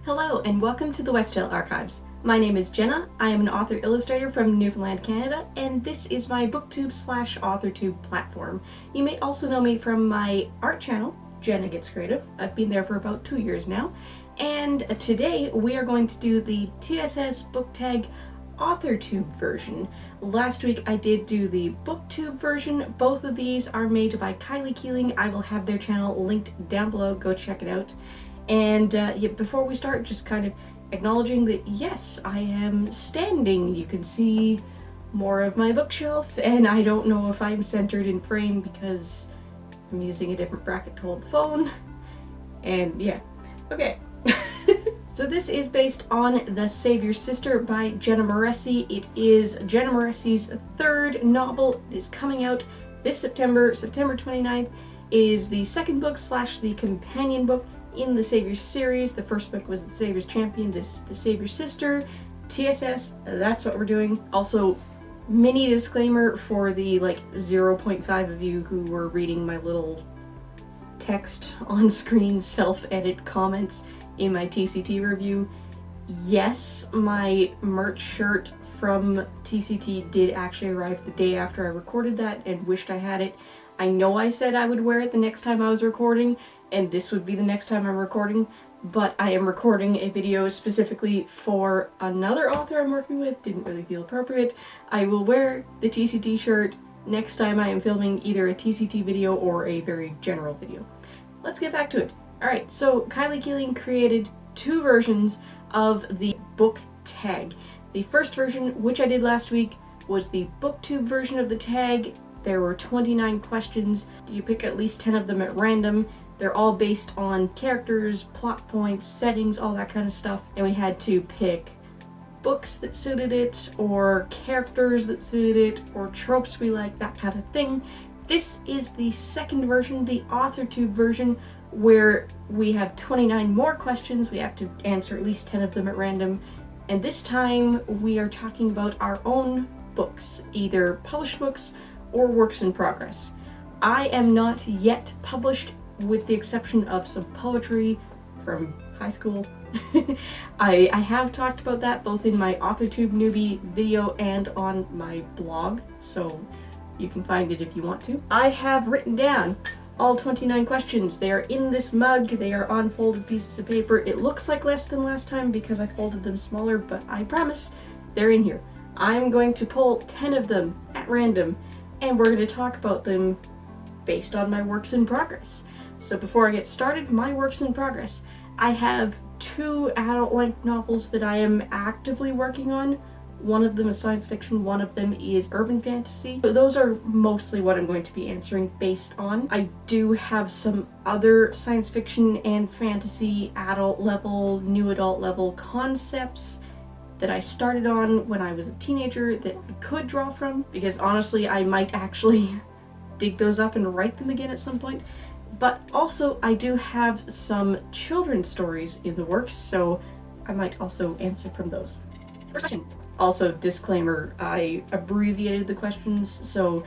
Hello and welcome to the Westveil Archives. My name is Jenna, I am an author-illustrator from Newfoundland, Canada, and this is my BookTube/Authortube platform. You may also know me from my art channel, Jenna Gets Creative. I've been there for about 2 years now, and today we are going to do the TSS Book Tag Authortube version. Last week I did do the BookTube version. Both of these are made by Kiley Keely. I will have their channel linked down below, go check it out. And before we start, just kind of acknowledging that yes, I am standing. You can see more of my bookshelf, and I don't know if I'm centered in frame because I'm using a different bracket to hold the phone. And yeah, okay. So this is based on The Savior's Sister by Jenna Moreci. It is Jenna Moreci's third novel. It is coming out this September 29th. It is the second book / the companion book in the Savior's series. The first book was The Savior's Champion, this is The Savior's Sister. TSS, that's what we're doing. Also, mini disclaimer for the 0.5 of you who were reading my little text on screen self-edit comments in my TCT review. Yes, my merch shirt from TCT did actually arrive the day after I recorded that and wished I had it. I know I said I would wear it the next time I was recording, and this would be the next time I'm recording, but I am recording a video specifically for another author I'm working with. Didn't really feel appropriate. I will wear the TCT shirt next time I am filming either a TCT video or a very general video. Let's get back to it. Alright, so Kiley Keely created two versions of the book tag. The first version, which I did last week, was the BookTube version of the tag. There were 29 questions. You pick at least 10 of them at random. They're all based on characters, plot points, settings, all that kind of stuff. And we had to pick books that suited it, or characters that suited it, or tropes we like, that kind of thing. This is the second version, the Authortube version, where we have 29 more questions. We have to answer at least 10 of them at random. And this time we are talking about our own books, either published books or works in progress. I am not yet published, with the exception of some poetry from high school. I have talked about that both in my Authortube newbie video and on my blog, so you can find it if you want to. I have written down all 29 questions. They are in this mug. They are on folded pieces of paper. It looks like less than last time because I folded them smaller, but I promise they're in here. I'm going to pull 10 of them at random, and we're going to talk about them based on my works in progress. So before I get started, my works in progress. I have 2 adult-length novels that I am actively working on. One of them is science fiction, one of them is urban fantasy. So those are mostly what I'm going to be answering based on. I do have some other science fiction and fantasy adult level, new adult level concepts that I started on when I was a teenager that I could draw from, because honestly I might actually dig those up and write them again at some point. But also I do have some children's stories in the works, so I might also answer from those. First question. Also, disclaimer, I abbreviated the questions, so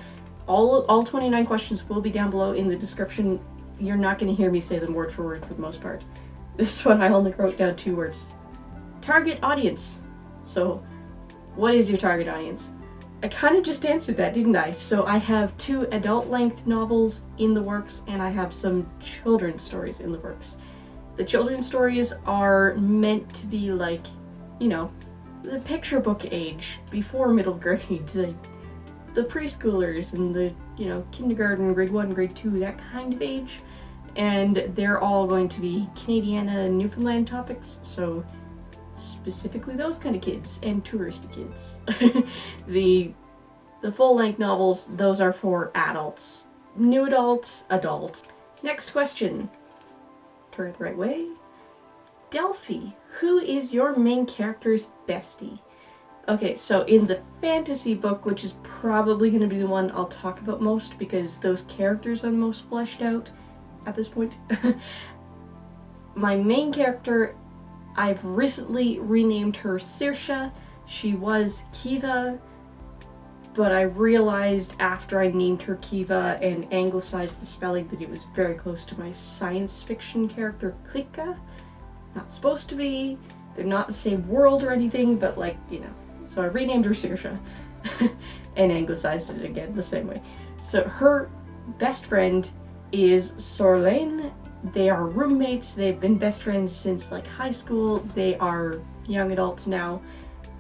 all 29 questions will be down below in the description. You're not going to hear me say them word for word for the most part. This one I only wrote down 2 words. Target audience. So, what is your target audience? I kind of just answered that, didn't I? So I have 2 adult-length novels in the works, and I have some children's stories in the works. The children's stories are meant to be like, you know, the picture book age, before middle grade, the preschoolers and the, you know, kindergarten, grade 1, grade 2, that kind of age. And they're all going to be Canadiana and Newfoundland topics, so specifically those kind of kids and touristy kids. The full-length novels, those are for adults. New adults. Next question. Turn it the right way. Delphi, who is your main character's bestie? Okay, so in the fantasy book, which is probably going to be the one I'll talk about most because those characters are the most fleshed out at this point. My main character, I've recently renamed her Saoirse. She was Kiva, but I realized after I named her Kiva and anglicized the spelling that it was very close to my science fiction character Klika. not supposed to be. They're not the same world or anything, but like, you know. So I renamed her Saoirse and anglicized it again the same way. So her best friend is Sorlain. They are roommates. They've been best friends since like high school. They are young adults now.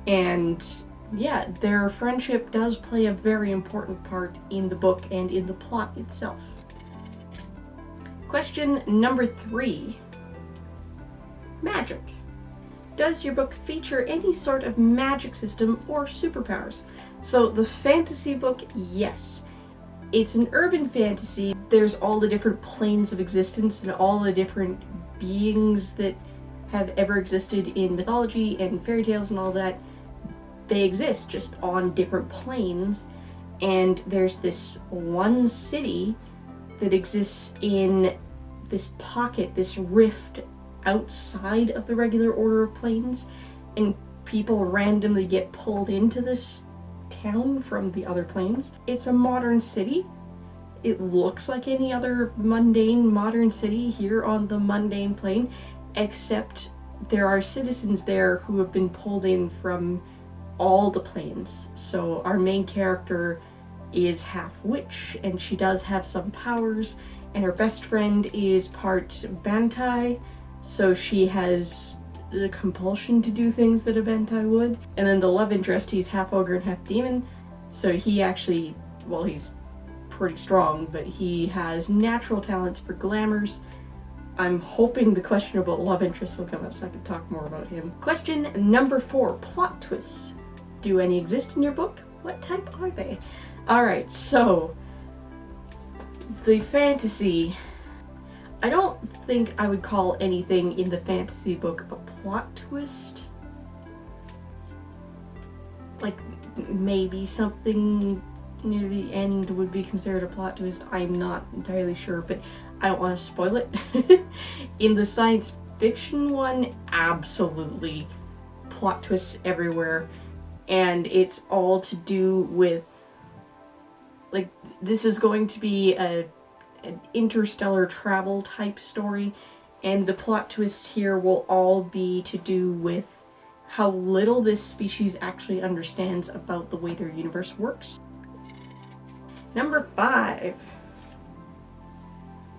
And yeah, their friendship does play a very important part in the book and in the plot itself. Question number 3. Magic. Does your book feature any sort of magic system or superpowers? So the fantasy book, yes. It's an urban fantasy. There's all the different planes of existence and all the different beings that have ever existed in mythology and fairy tales and all that. They exist just on different planes, and there's this one city that exists in this pocket, this rift outside of the regular order of planes, and people randomly get pulled into this town from the other planes. It's a modern city. It looks like any other mundane modern city here on the mundane plane, except there are citizens there who have been pulled in from all the planes. So our main character is half witch, and she does have some powers, and her best friend is part Bantai, so she has the compulsion to do things that a Bantai would. And then the love interest, he's half ogre and half demon, so he actually, well, he's pretty strong, but he has natural talents for glamours. I'm hoping the question about love interest will come up so I can talk more about him. Question number 4, plot twists. Do any exist in your book? What type are they? Alright, so the fantasy. I don't think I would call anything in the fantasy book a plot twist. Like, maybe something near the end would be considered a plot twist. I'm not entirely sure, but I don't want to spoil it. In the science fiction one, absolutely plot twists everywhere, and it's all to do with, like, this is going to be an interstellar travel type story, and the plot twists here will all be to do with how little this species actually understands about the way their universe works. Number 5.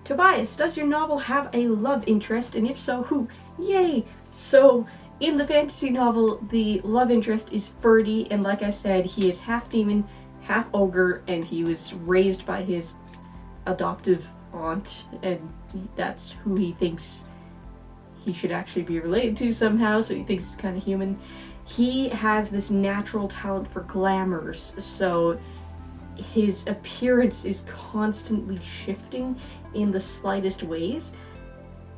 Tobias, does your novel have a love interest, and if so, who? Yay! So, in the fantasy novel, the love interest is Ferdy, and like I said, he is half demon, half ogre, and he was raised by his adoptive aunt, and that's who he thinks he should actually be related to somehow, so he thinks he's kind of human. He has this natural talent for glamours, so his appearance is constantly shifting in the slightest ways.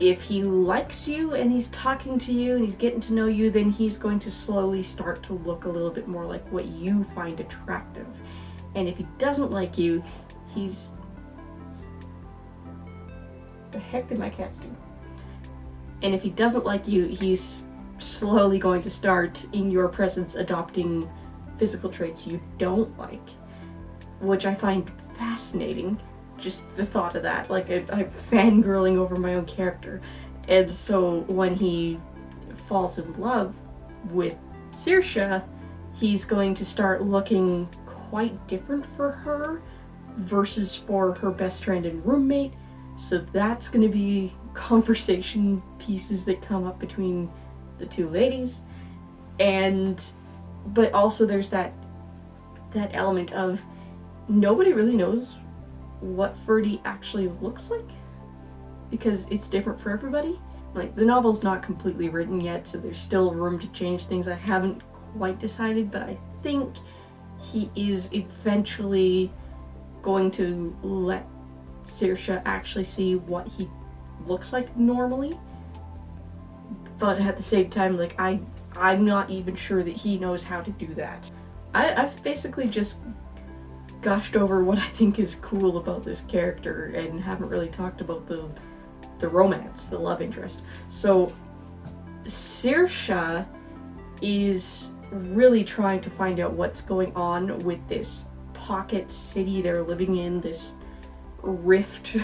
If he likes you and he's talking to you and he's getting to know you, then he's going to slowly start to look a little bit more like what you find attractive. And if he doesn't like you, he's... The heck did my cats do? And if he doesn't like you, he's slowly going to start, in your presence, adopting physical traits you don't like. Which I find fascinating, just the thought of that. Like, I'm fangirling over my own character. And so when he falls in love with Saoirse, he's going to start looking quite different for her versus for her best friend and roommate. So that's going to be conversation pieces that come up between the two ladies. But also there's that element of nobody really knows what Ferdy actually looks like, because it's different for everybody. Like, the novel's not completely written yet, so there's still room to change things. I haven't quite decided, but I think he is eventually going to let Saoirse actually see what he looks like normally. But at the same time, like, I'm not even sure that he knows how to do that. I've basically just gushed over what I think is cool about this character and haven't really talked about the romance, the love interest. So Saoirse is really trying to find out what's going on with this pocket city they're living in, this rift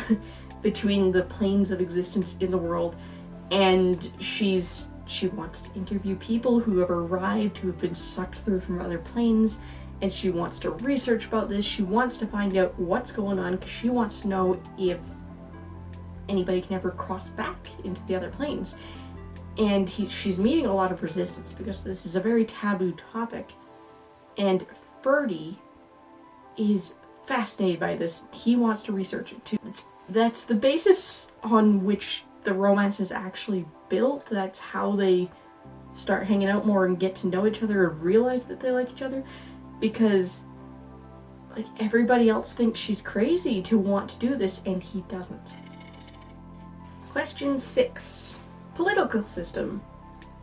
between the planes of existence in the world, and she wants to interview people who have arrived, who have been sucked through from other planes, and she wants to research about this. She wants to find out what's going on because she wants to know if anybody can ever cross back into the other planes. And she's meeting a lot of resistance because this is a very taboo topic. And Ferdy is fascinated by this. He wants to research it too. That's the basis on which the romance is actually built. That's how they start hanging out more and get to know each other and realize that they like each other. Because like everybody else thinks she's crazy to want to do this, and he doesn't. Question 6. Political system.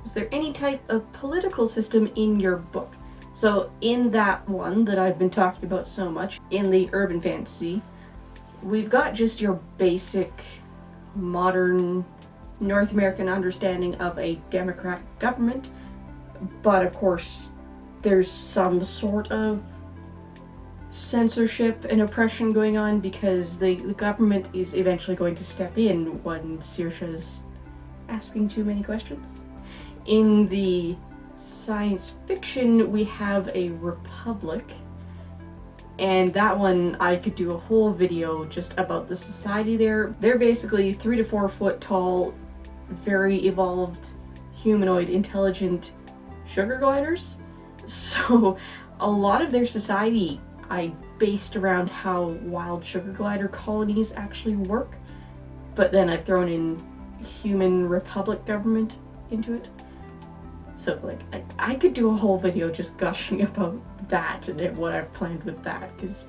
Is there any type of political system in your book? So in that one that I've been talking about so much, in the urban fantasy, we've got just your basic modern North American understanding of a democratic government, but of course there's some sort of censorship and oppression going on because the government is eventually going to step in when Saoirse's asking too many questions. In the science fiction, we have a republic, and that one I could do a whole video just about the society there. They're basically 3 to 4 foot tall, very evolved, humanoid, intelligent sugar gliders. So a lot of their society I based around how wild sugar glider colonies actually work, but then I've thrown in human republic government into it. So like I could do a whole video just gushing about that and what I've planned with that, because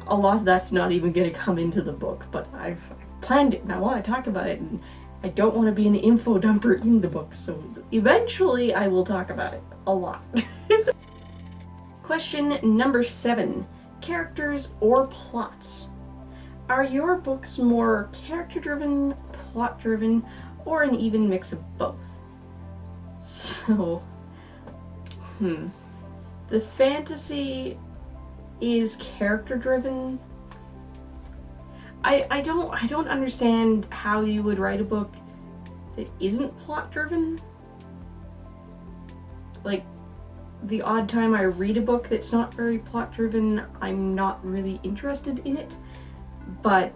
a lot of that's not even going to come into the book, but I've planned it and I want to talk about it, and I don't want to be an info dumper in the book, so eventually I will talk about it a lot. Question number 7. Characters or plots? Are your books more character-driven, plot-driven, or an even mix of both? So, the fantasy is character-driven. I don't understand how you would write a book that isn't plot-driven. Like, the odd time I read a book that's not very plot-driven, I'm not really interested in it. But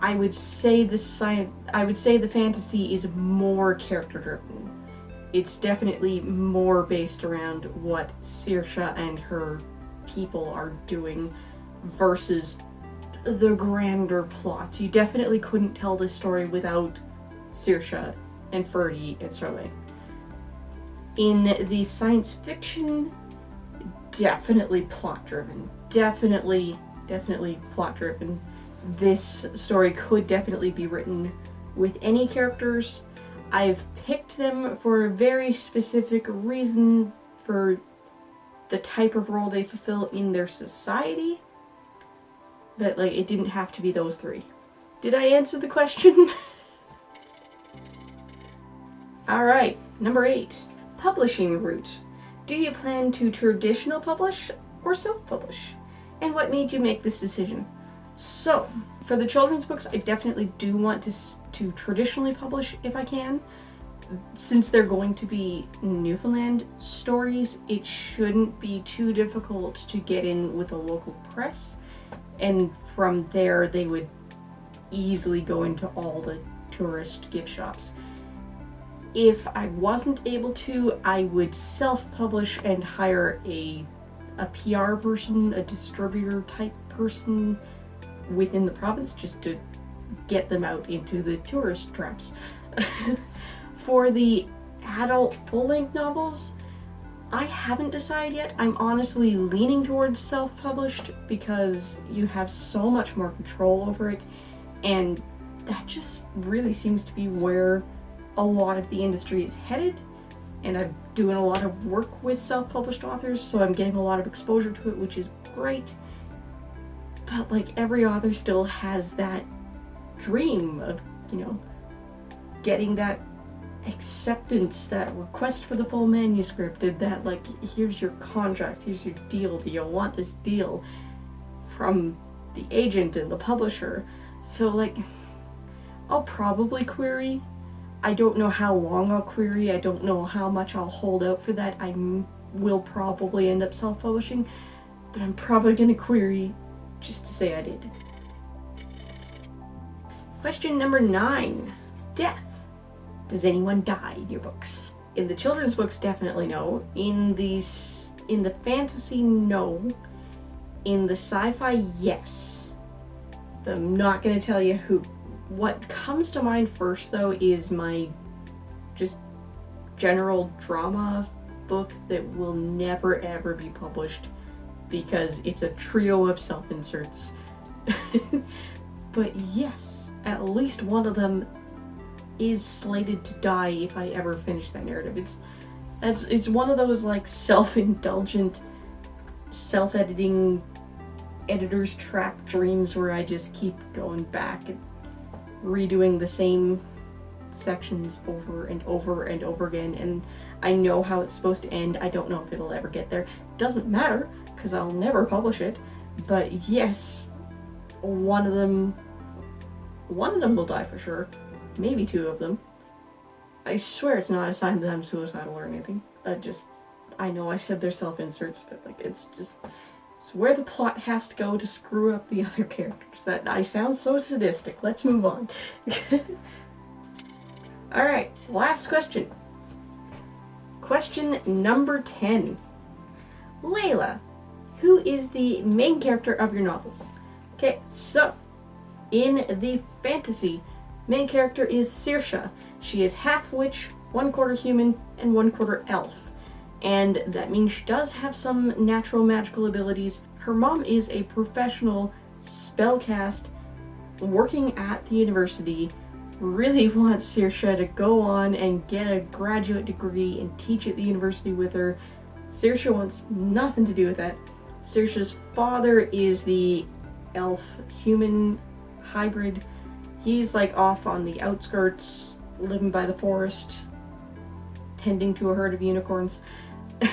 I would say the fantasy is more character-driven. It's definitely more based around what Saoirse and her people are doing versus the grander plot. You definitely couldn't tell this story without Saoirse and Ferdy and Starlight. In the science fiction, definitely plot-driven. Definitely plot-driven. This story could definitely be written with any characters. I've picked them for a very specific reason, for the type of role they fulfill in their society. But like, it didn't have to be those 3. Did I answer the question? Alright, number 8. Publishing route. Do you plan to traditional publish or self-publish? And what made you make this decision? So, for the children's books, I definitely do want to traditionally publish if I can. Since they're going to be Newfoundland stories, it shouldn't be too difficult to get in with a local press. And from there, they would easily go into all the tourist gift shops. If I wasn't able to, I would self-publish and hire a PR person, a distributor type person within the province, just to get them out into the tourist traps. For the adult full-length novels, I haven't decided yet. I'm honestly leaning towards self-published because you have so much more control over it, and that just really seems to be where a lot of the industry is headed. And I'm doing a lot of work with self-published authors, so I'm getting a lot of exposure to it, which is great. But like, every author still has that dream of, getting that acceptance, that request for the full manuscript, and that like, here's your contract, here's your deal, do you want this deal, from the agent and the publisher. So like, I'll probably query. I don't know how long I'll query. I don't know how much I'll hold out for that. I will probably end up self-publishing, but I'm probably going to query just to say I did. Question number 9. Death. Does anyone die in your books? In the children's books, definitely no. In the fantasy, no. In the sci-fi, yes. But I'm not going to tell you who. What comes to mind first, though, is my just general drama book that will never ever be published because it's a trio of self-inserts. But yes, at least one of them is slated to die if I ever finish that narrative. It's one of those like self-indulgent, self-editing editor's track dreams where I just keep going back and redoing the same sections over and over and over again, and I know how it's supposed to end. I don't know if it'll ever get there. Doesn't matter, because I'll never publish it. But yes, one of them will die for sure. Maybe 2 of them. I swear it's not a sign that I'm suicidal or anything. I know I said they're self-inserts, but like it's where the plot has to go to screw up the other characters. That I sound so sadistic. Let's move on. Alright, last question. Question number 10. Layla, who is the main character of your novels? Okay, so in the fantasy, main character is Saoirse. She is half witch, 1/4 human, and 1/4 elf. And that means she does have some natural magical abilities. Her mom is a professional spellcast working at the university, really wants Saoirse to go on and get a graduate degree and teach at the university with her. Saoirse wants nothing to do with that. Saoirse's father is the elf-human hybrid. He's like off on the outskirts, living by the forest, tending to a herd of unicorns.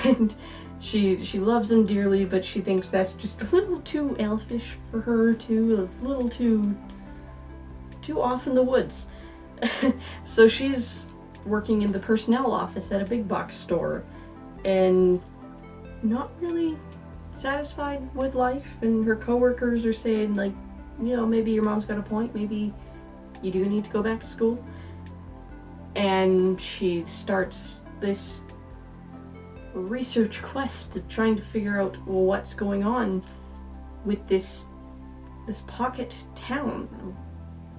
And she loves him dearly, but she thinks that's just a little too elfish for her too. It's a little too off in the woods. So she's working in the personnel office at a big box store and not really satisfied with life, and her coworkers are saying like, you know, maybe your mom's got a point, maybe you do need to go back to school. And she starts this research quest of trying to figure out what's going on with this pocket town.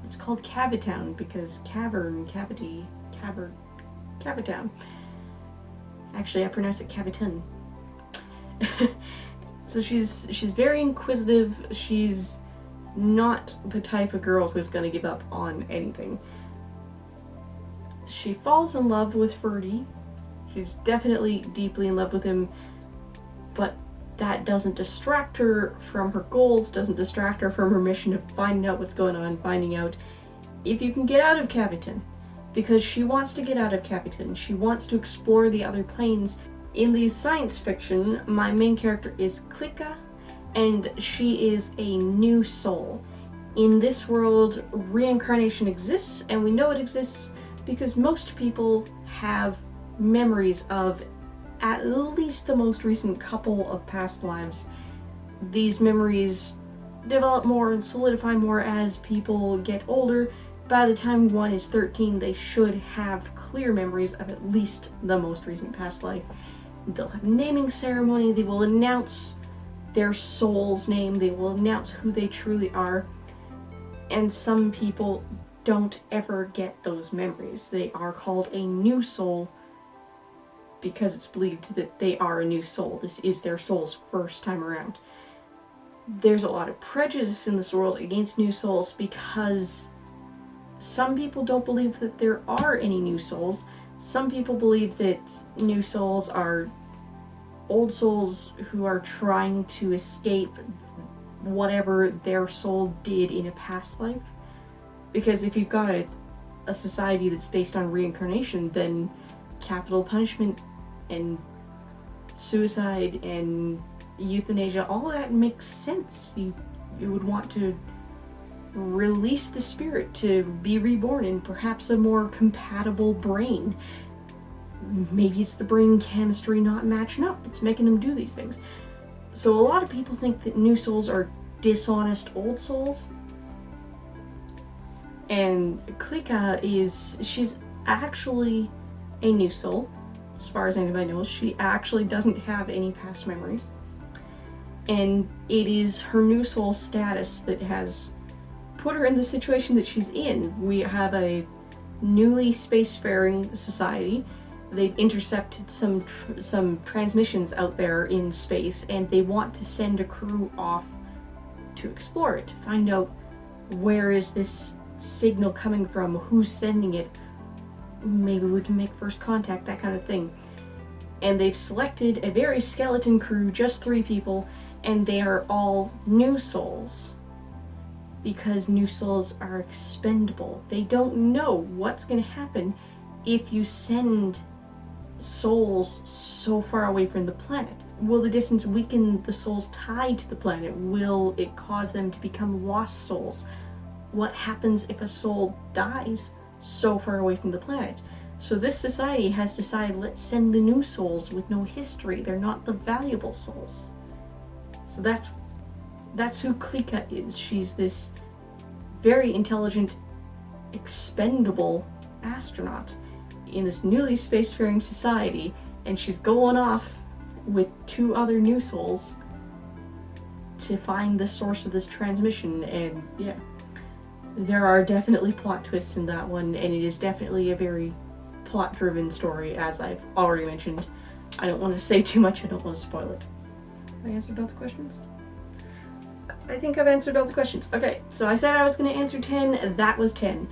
It's called Cavitown because cavern, cavity, Cavitown. Actually, I pronounce it Caviton. So she's very inquisitive. She's not the type of girl who's gonna give up on anything. She falls in love with Ferdy. She's definitely deeply in love with him, but that doesn't distract her from her goals, doesn't distract her from her mission of finding out what's going on, finding out if you can get out of Caviton, because she wants to get out of Caviton. She wants to explore the other planes. In the science fiction, my main character is Klika, and she is a new soul. In this world, reincarnation exists, and we know it exists because most people have memories of at least the most recent couple of past lives. These memories develop more and solidify more as people get older. By the time one is 13, they should have clear memories of at least the most recent past life. They'll have a naming ceremony, they will announce their soul's name, they will announce who they truly are. And some people don't ever get those memories. They are called a new soul because it's believed that they are a new soul. This is their soul's first time around. There's a lot of prejudice in this world against new souls because some people don't believe that there are any new souls. Some people believe that new souls are old souls who are trying to escape whatever their soul did in a past life. Because if you've got a society that's based on reincarnation, then capital punishment and suicide and euthanasia, all of that makes sense. You would want to release the spirit to be reborn in perhaps a more compatible brain. Maybe it's the brain chemistry not matching up that's making them do these things. So a lot of people think that new souls are dishonest old souls. And she's actually a new soul. As far as anybody knows, she actually doesn't have any past memories. And it is her new soul status that has put her in the situation that she's in. We have a newly spacefaring society. They've intercepted some transmissions out there in space, and they want to send a crew off to explore it, to find out where is this signal coming from, who's sending it, maybe we can make first contact, that kind of thing. And they've selected a very skeleton crew, just 3 people, and they are all new souls. Because new souls are expendable. They don't know what's going to happen if you send souls so far away from the planet. Will the distance weaken the souls tied to the planet? Will it cause them to become lost souls? What happens if a soul dies so far away from the planet? So this society has decided, let's send the new souls with no history. They're not the valuable souls. So that's who Klika is. She's this very intelligent, expendable astronaut in this newly spacefaring society, and she's going off with 2 other new souls to find the source of this transmission. And yeah, there are definitely plot twists in that one, and it is definitely a very plot-driven story, as I've already mentioned. I don't want to say too much, I don't want to spoil it. Have I answered all the questions? I think I've answered all the questions. Okay, so I said I was going to answer 10, that was 10.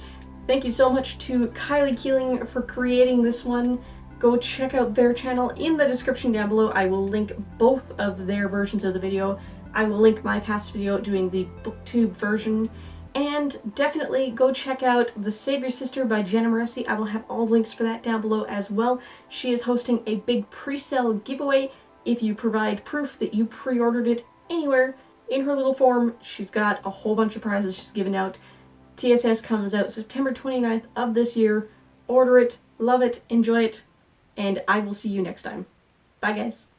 Thank you so much to Kiley Keely for creating this one. Go check out their channel in the description down below. I will link both of their versions of the video. I will link my past video doing the booktube version. And definitely go check out The Savior Sister by Jenna Moresi. I will have all links for that down below as well. She is hosting a big pre-sale giveaway if you provide proof that you pre-ordered it anywhere in her little form. She's got a whole bunch of prizes she's giving out. TSS comes out September 29th of this year. Order it, love it, enjoy it, and I will see you next time. Bye guys.